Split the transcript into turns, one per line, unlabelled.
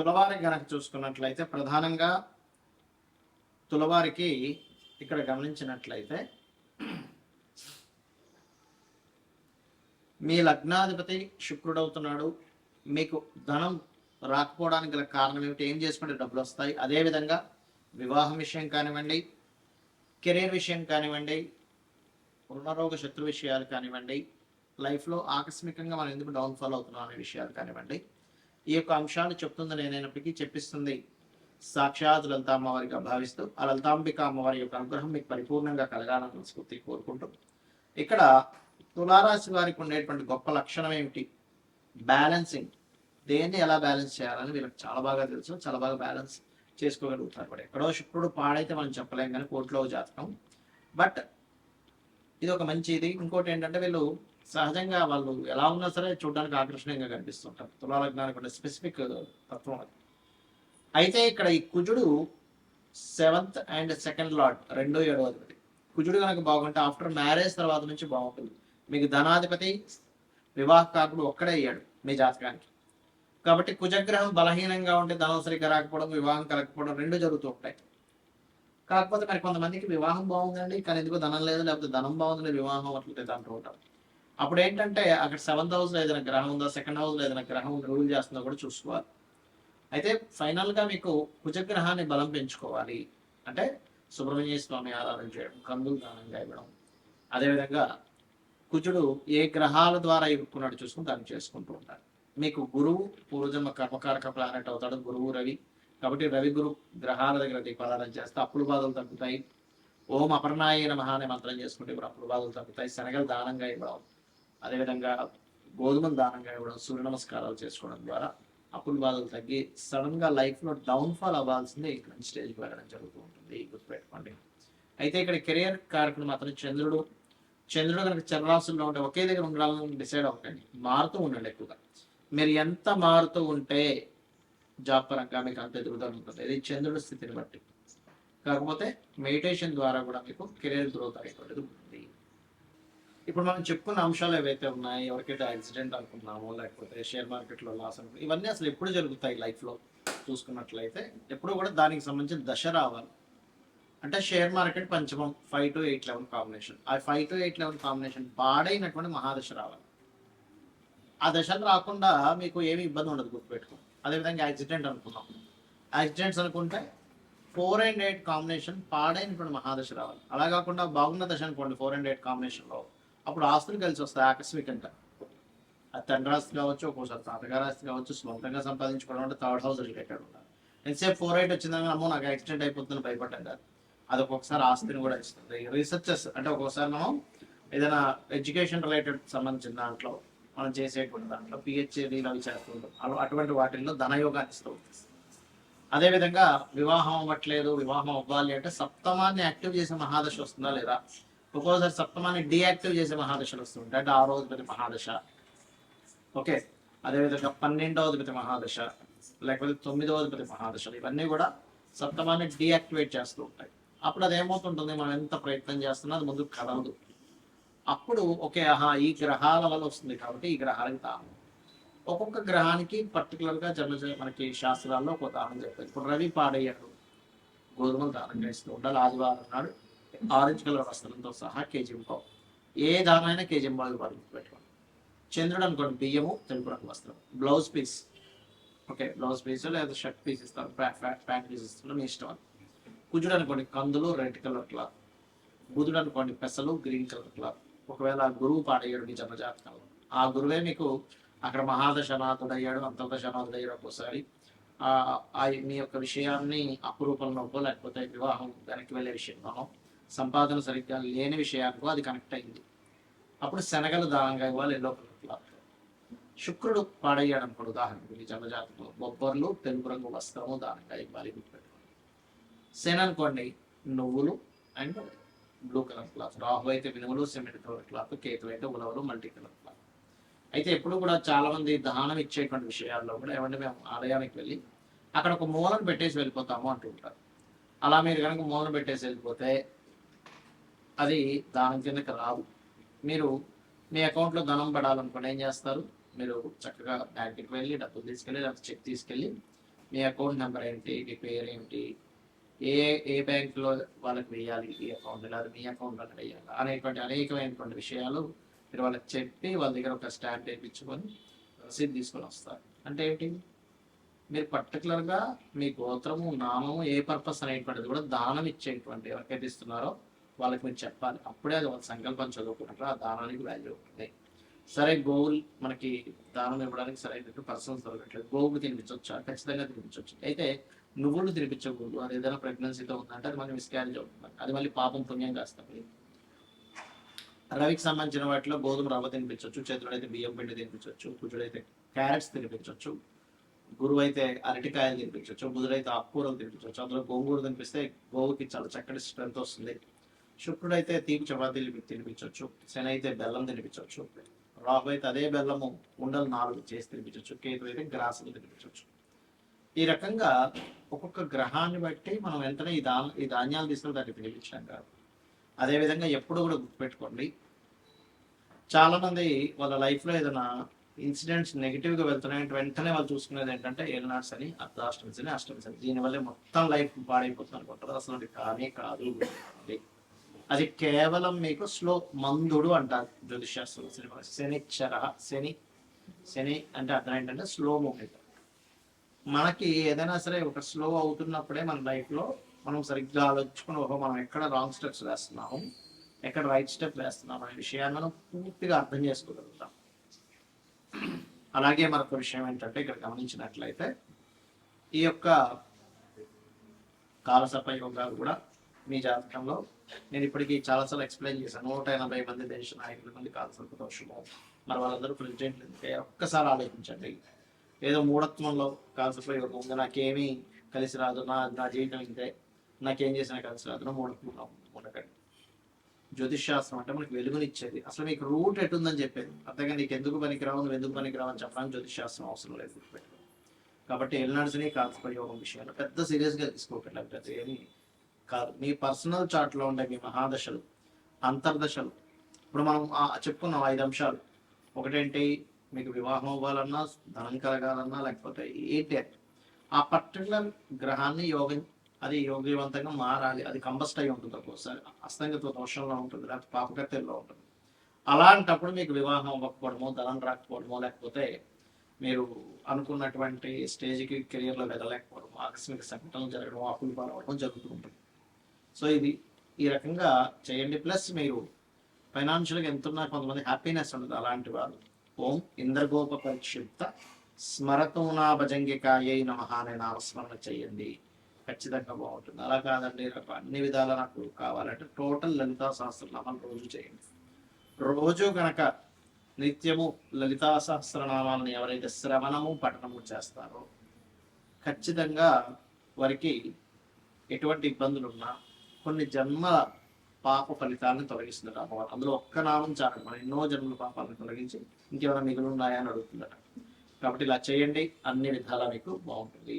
తులవారి గనక చూసుకున్నట్లయితే ప్రధానంగా తులవారికి ఇక్కడ గమనించినట్లయితే మీ లగ్నాధిపతి శుక్రుడవుతున్నాడు. మీకు ధనం రాకపోవడానికి గల కారణం ఏమిటి? ఏం చేసుకుంటే డబ్బులు వస్తాయి? అదేవిధంగా వివాహం విషయం కానివ్వండి, కెరీర్ విషయం కానివ్వండి, రుణరోగ శత్రు విషయాలు కానివ్వండి, లైఫ్లో ఆకస్మికంగా మనం ఎందుకు డౌన్ఫాల్ అవుతున్నాం అనే విషయాలు కానివ్వండి, ఈ యొక్క అంశాలు చెప్తుంది నేనైనప్పటికీ చెప్పిస్తుంది సాక్షాత్ లలిత అమ్మవారిగా భావిస్తూ ఆ లలితాంబిక అమ్మవారి యొక్క అనుగ్రహం మీకు పరిపూర్ణంగా కలగాలని మనస్ఫూర్తి కోరుకుంటూ, ఇక్కడ తులారాశి వారికి ఉండేటువంటి గొప్ప లక్షణం ఏమిటి? బ్యాలెన్సింగ్. దేన్ని ఎలా బ్యాలెన్స్ చేయాలని వీళ్ళకి చాలా బాగా తెలుసు, చాలా బాగా బ్యాలెన్స్ చేసుకోగలుగుతారు. కూడా ఎక్కడో శుక్రుడు పాడైతే మనం చెప్పలేం కానీ కోర్టులో జాతకం. బట్ ఇది ఒక మంచి ఇది. ఇంకోటి ఏంటంటే వీళ్ళు సహజంగా వాళ్ళు ఎలా ఉన్నా సరే చూడడానికి ఆకర్షణీయంగా కనిపిస్తుంటారు. తులాలగ్నానికి ఒక స్పెసిఫిక్ తత్వం అది. అయితే ఇక్కడ ఈ కుజుడు 7th and 2nd లార్డ్ 2, 7వ అధిపతి. కుజుడు కనుక బాగుంటే ఆఫ్టర్ మ్యారేజ్ తర్వాత నుంచి బాగుంటుంది. మీకు ధనాధిపతి వివాహకారుడు ఒక్కడే అయ్యాడు మీ జాతకానికి. కాబట్టి కుజగ్రహం బలహీనంగా ఉంటే ధనం సరిగ్గా రాకపోవడం, వివాహం కలగకపోవడం రెండు జరుగుతూ ఉంటాయి. కాకపోతే మరి కొంతమందికి వివాహం బాగుందండి కానీ ఎందుకు ధనం లేదు, లేకపోతే ధనం బాగుంది వివాహం అట్లయితే అంటూ ఉంటారు. అప్పుడు ఏంటంటే అక్కడ 7th హౌస్లో ఏదైనా గ్రహం ఉందో, 2nd హౌస్లో ఏదైనా గ్రహం రూల్ చేస్తుందో కూడా చూసుకోవాలి. అయితే ఫైనల్గా మీకు కుజగ్రహాన్ని బలం పెంచుకోవాలి అంటే సుబ్రహ్మణ్య స్వామి ఆరాధన చేయడం, కందులు దానంగా ఇవ్వడం, అదేవిధంగా కుజుడు ఏ గ్రహాల ద్వారా ఇరుక్కున్నాడు చూసుకుని దాన్ని చేసుకుంటూ ఉంటారు. మీకు గురువు పూర్వజన్మ కర్మకారక ప్లానెట్ అవుతాడు గురువు రవి. కాబట్టి రవి గురు గ్రహాల దగ్గర దీపారాధన చేస్తే అప్పుల బాధలు తగ్గుతాయి. ఓం అపర్ణాయ నమః అనే మంత్రం చేసుకుంటే ఇప్పుడు అప్పుల బాధలు తగ్గుతాయి. శనగలు దానంగా ఇవ్వడం, అదేవిధంగా గోధుమలు దానంగా ఇవ్వడం, సూర్య నమస్కారాలు చేసుకోవడం ద్వారా అప్పుల బాధలు తగ్గి సడన్గా లైఫ్లో డౌన్ఫాల్ అవ్వాల్సిందే ఇక్కడ స్టేజ్కి వెళ్ళడం జరుగుతూ ఉంటుంది. గుర్తుపెట్టుకోండి. అయితే ఇక్కడ కెరియర్ కారకులు మాత్రం చంద్రుడు కనుక చరరాశుల్లో ఉంటే ఒకే దగ్గర ఉండాలని డిసైడ్ అవ్వకండి. మారుతూ ఉండండి ఎక్కువగా. మీరు ఎంత మారుతూ ఉంటే జాబ్ పరంగా మీకు అంత ఎదుగుదల ఉంటుంది. ఇది చంద్రుడి స్థితిని బట్టి. కాకపోతే మెడిటేషన్ ద్వారా కూడా మీకు కెరీర్ గ్రోత్ అనేటువంటిది ఉంటుంది. ఇప్పుడు మనం చెప్పుకున్న అంశాలు ఏవైతే ఉన్నాయి, ఎవరికైతే యాక్సిడెంట్ అనుకున్నామో లేకపోతే షేర్ మార్కెట్లో లాస్ అనుకున్నాం, ఇవన్నీ అసలు ఎప్పుడు జరుగుతాయి లైఫ్లో చూసుకున్నట్లయితే ఎప్పుడు కూడా దానికి సంబంధించిన దశ రావాలి. అంటే షేర్ మార్కెట్ పంచమం 5 to 8 లెవెల్ కాంబినేషన్. ఆ 5 to 8 లెవెల్ కాంబినేషన్ పాడైనటువంటి మహాదశ రావాలి. ఆ దశలు రాకుండా మీకు ఏమి ఇబ్బంది ఉండదు, గుర్తుపెట్టుకోండి. అదేవిధంగా యాక్సిడెంట్ అనుకున్నాం, యాక్సిడెంట్స్ అనుకుంటే 4 and 8 కాంబినేషన్ పాడైనటువంటి మహాదశ రావాలి. అలా కాకుండా బాగున్న దశ అనుకోండి 4 and 8 కాంబినేషన్లో, అప్పుడు ఆస్తులు కలిసి వస్తాయి ఆకస్మికంగా. అది తండ్రి ఆస్తి కావచ్చు, ఒక్కోసారి తాతగారి ఆస్తి కావచ్చు, సొంతంగా సంపాదించుకోవడం అంటే 3rd house రిలేటెడ్ ఉండాలి. ఎంతసేపు 4-8 వచ్చిందని అమ్మో నాకు యాక్సిడెంట్ అయిపోతుందని భయపడ్డాం కాదు. అది ఒక్కొక్కసారి ఆస్తిని కూడా ఇస్తుంది. రీసెర్చెస్ అంటే ఒక్కొక్కసారి మనం ఏదైనా ఎడ్యుకేషన్ రిలేటెడ్ సంబంధించిన దాంట్లో మనం చేసేటువంటి దాంట్లో పిహెచ్డీలు అవి చేస్తుంటాం. అటువంటి వాటిల్లో ధనయోగాన్ని ఇస్తూ ఉంటుంది. అదేవిధంగా వివాహం అవ్వట్లేదు, వివాహం అవ్వాలి అంటే సప్తమాన్ని యాక్టివ్ చేసే మహాదశ వస్తుందా లేదా? ఒక్కోసారి సప్తమాన్ని డీయాక్టివ్ చేసే మహాదశలు వస్తుంటాయి. అంటే 6వ అధిపతి మహాదశ, ఓకే. అదేవిధంగా 12వ అధిపతి మహాదశ, లేకపోతే 9వ అధిపతి మహాదశలు, ఇవన్నీ కూడా సప్తమాన్ని డీయాక్టివేట్ చేస్తూ ఉంటాయి. అప్పుడు అది ఏమవుతుంటుంది, మనం ఎంత ప్రయత్నం చేస్తున్నా అది ముందుకు కదలదు. అప్పుడు ఓకే ఈ గ్రహాల వల్ల వస్తుంది కాబట్టి ఈ గ్రహాలకి తాము ఒక్కొక్క గ్రహానికి పర్టికులర్గా మనకి శాస్త్రాల్లో ఒక దానం చెప్తారు. ఇప్పుడు రవి పాడయ్యాడు, గోధుమలు దానంగా ఇస్తూ ఉండాలి. ఆదివారం నాడు ఆరెంజ్ కలర్ వస్త్రంతో సహా కేజీంపావు, ఏ దానమైనా కేజీంపావు పెట్టుకోండి. చంద్రుడు అనుకోండి బియ్యము తెలుపు రంగు వస్త్రం, blouse piece, okay blouse piece లేదా షర్ట్ పీస్ ఇస్తారు, ప్యాంట్ పీస్ ఇస్తారు, మీ ఇష్టం. కుజుడు అనుకోండి కందులు రెడ్ కలర్ క్లాత్, బుధుడు అనుకోండి పెసలు గ్రీన్ కలర్ క్లాత్. ఒకవేళ గురువు పాడయ్యాడు మీ జన్మజాతకంలో, ఆ గురువే మీకు అక్కడ మహాదశనాథుడయ్యాడు, అంతర్దశనాథుడయ్యాడు, ఒక్కోసారి మీ యొక్క విషయాన్ని అపురూపంలోకో లేకపోతే వివాహం వెనక్కి వెళ్ళే విషయంలోనో సంపాదన సరిగ్గా లేని విషయానికో అది కనెక్ట్ అయింది. అప్పుడు శనగలు దానంగా ఇవ్వాలి ఎల్లో కలర్ క్లాత్. శుక్రుడు పాడయ్యాడు అనుకోండి ఉదాహరణకు మీ జన్మజాతకంలో, బొబ్బర్లు తెలుపు రంగు వస్త్రము దానంగా ఇవ్వాలి, గుర్తుపెట్టుకోండి. శని అనుకోండి నువ్వులు and blue colour cloth, Rahu అయితే మినుములు సిమెంట్ కలర్ క్లాత్, కేతు అయితే ఉలవలు మల్టీ కలర్ క్లాత్. అయితే ఎప్పుడు కూడా చాలా మంది దానం ఇచ్చేటువంటి విషయాల్లో కూడా ఏమంటే మేము ఆలయానికి వెళ్ళి అక్కడ ఒక మూలను పెట్టేసి వెళ్ళిపోతాము అంటూ ఉంటారు. అలా మీరు కనుక మూలను పెట్టేసి వెళ్ళిపోతే అది దానం కిందకి రాదు. మీరు మీ అకౌంట్లో ధనం పడాలనుకోండి ఏం చేస్తారు, మీరు చక్కగా బ్యాంకుకి వెళ్ళి డబ్బులు తీసుకెళ్ళి లేకపోతే చెక్ తీసుకెళ్ళి మీ అకౌంట్ నెంబర్ ఏంటి, మీ పేరు ఏంటి, ఏ ఏ బ్యాంకులో వాళ్ళకి వేయాలి ఈ అకౌంట్, లేదా మీ అకౌంట్లోకి వేయాలి అనేటువంటి అనేకమైనటువంటి విషయాలు మీరు వాళ్ళకి చెప్పి వాళ్ళ దగ్గర ఒక స్టాంప్ వేయించుకొని రసీదు తీసుకొని వస్తారు. అంటే ఏంటి, మీరు పర్టికులర్గా మీ గోత్రము నామము ఏ పర్పస్ అనేటువంటిది కూడా దానం ఇచ్చేటువంటి ఎవరికైతే ఇస్తున్నారో వాళ్ళకి మీరు చెప్పాలి. అప్పుడే అది వాళ్ళ సంకల్పం చదువుకుంటారు, ఆ దానానికి వాల్యూ ఉంటుంది. సరే గోవులు మనకి దానం ఇవ్వడానికి సరైన పర్సన్స్ దొరకట్లేదు, గోవులు తినిపించవచ్చా? ఖచ్చితంగా తినిపించవచ్చు. అయితే నువ్వులు తినిపించకూడదు, అది ఏదైనా ప్రెగ్నెన్సీతో ఉందంటే అది మళ్ళీ మిస్క్యారేజ్ అవుతుంది, అది మళ్ళీ పాపం పుణ్యం కాస్తుంది. రవికి సంబంధించిన వాటిలో గోధుమ రవ్వ తినిపించవచ్చు, చేతుడైతే బియ్యం పిండి తినిపించవచ్చు, కుజుడైతే క్యారెట్స్ తినిపించవచ్చు, గురువు అయితే అరటికాయలు తినిపించవచ్చు, బుధుడైతే ఆకుకూరలు తినిపించవచ్చు. అందులో గోంగూర తినిపిస్తే గోవుకి చాలా చక్కటి స్ట్రెంత్ వస్తుంది. శుక్రుడైతే తీపి చపాతీలు తినిపించవచ్చు, శని అయితే బెల్లం తినిపించవచ్చు, రాహు అయితే అదే బెల్లము ఉండలు 4 చేసి తినిపించవచ్చు, కేతు అయితే గ్రాసులు తినిపించవచ్చు. ఈ రకంగా ఒక్కొక్క గ్రహాన్ని బట్టి మనం వెంటనే ఈ ధాన్యాలు తీసుకుని దాన్ని తినిపించాం కాదు. అదేవిధంగా ఎప్పుడు కూడా గుర్తుపెట్టుకోండి, చాలామంది వాళ్ళ లైఫ్లో ఏదైనా ఇన్సిడెంట్స్ నెగిటివ్గా వెళ్తున్నాయంటే వెంటనే వాళ్ళు చూసుకునేది ఏంటంటే ఏలినాడ్స్ అని, అర్ధాష్టమిస్ అని, అష్టమిస్ అని. దీనివల్లే మొత్తం లైఫ్ పాడైపోతుంది అనుకుంటారు. అసలు అది కానే కాదు. అది కేవలం మీకు స్లో మందుడు అంటారు జ్యోతిషాస్త్రం. శనిచ్చర, శని శని అంటే అర్థం ఏంటంటే స్లో మూమెంట్. మనకి ఏదైనా సరే ఒక స్లో అవుతున్నప్పుడే మన లైఫ్లో మనం సరిగ్గా ఆలోచించుకుని ఓహో మనం ఎక్కడ రాంగ్ స్టెప్స్ వేస్తున్నాము, ఎక్కడ రైట్ స్టెప్ వేస్తున్నాము అనే విషయాన్ని మనం పూర్తిగా అర్థం చేసుకోగలుగుతాం. అలాగే మరొక విషయం ఏంటంటే ఇక్కడ గమనించినట్లయితే ఈ యొక్క కాలసర్ప యోగాలు కూడా మీ జాతకంలో నేను ఇప్పటికీ చాలాసార్లు ఎక్స్ప్లెయిన్ చేశాను. 180 మంది దేశ నాయకుల మంది కాలసర్ప దోషము, మరి వాళ్ళందరూ ప్రెసిడెంట్లు ఎందుకే ఒక్కసారి ఆలోచించండి. ఏదో మూఢత్వంలో కాలసర్ప యోగం ఉంది, నాకేమీ కలిసి రాదు, నా జీవితం ఇంతే, నాకేం చేసినా కలిసి రాదు, మూఢత్వంలో ఉండకండి. జ్యోతిష్ శాస్త్రం అంటే మనకి వెలుగునిచ్చేది. అసలు మీకు రూట్ ఎటుందని చెప్పేది, అంతేగా నీకు ఎందుకు పనికిరావు, నువ్వు ఎందుకు పనికిరావు అని చెప్పడానికి జ్యోతిష్ శాస్త్రం అవసరం లేదు. కాబట్టి ఎల్నాడ్స్ని కాలసర్ప యోగం విషయాలు పెద్ద సీరియస్గా తీసుకోకండి. పెద్ద ఏమి కాదు. మీ పర్సనల్ చార్ట్లో ఉండే మీ మహాదశలు, అంతర్దశలు, ఇప్పుడు మనం చెప్పుకున్నాం 5 అంశాలు. ఒకటేంటి, మీకు వివాహం అవ్వాలన్నా, ధనం కలగాలన్నా, లేకపోతే ఏంటి ఆ పర్టికులర్ గ్రహాన్ని అది యోగవంతంగా మారాలి. అది కంబస్ట్ అయి ఉంటుంది, ఒక్కోసారి అస్తంగత దోషంలో ఉంటుంది, లేకపోతే పాపకత్తెల్లో ఉంటుంది. అలాంటప్పుడు మీకు వివాహం అవ్వకపోవడమో, ధనం రాకపోవడమో, లేకపోతే మీరు అనుకున్నటువంటి స్టేజ్కి కెరియర్లో వెళ్ళలేకపోవడం, ఆకస్మిక సంఘటనలు జరగడం, అప్పులు పాలవడం జరుగుతూ ఉంటుంది. సో ఈ రకంగా చేయండి. ప్లస్ మీరు ఫైనాన్షియల్గా ఎంతున్నా కొంతమంది హ్యాపీనెస్ ఉండదు. అలాంటి వారు ఓం ఇంద్రగోప పరిక్షిప్త స్మరతోనా భజంగికాయై నమః అనే నామస్మరణ చేయండి, ఖచ్చితంగా బాగుంటుంది. అలా కాదండి నాకు అన్ని విధాలా నాకు కావాలంటే టోటల్ లలితా సహస్రనామాలు రోజు చేయండి. రోజు కనుక నిత్యము లలితా సహస్రనామాలను ఎవరైతే శ్రవణము పఠనము చేస్తారో ఖచ్చితంగా వారికి ఎటువంటి ఇబ్బందులు ఉన్నా కొన్ని జన్మల పాప ఫలితాలను తొలగిస్తున్నారు అమ్మవారు. అందులో ఒక్క నామం చాలండి, మన ఎన్నో జన్మల పాపాలను తొలగించి ఇంకేమైనా మిగులు ఉన్నాయా అని అడుగుతుందట. కాబట్టి ఇలా చేయండి, అన్ని విధాలా మీకు బాగుంటుంది.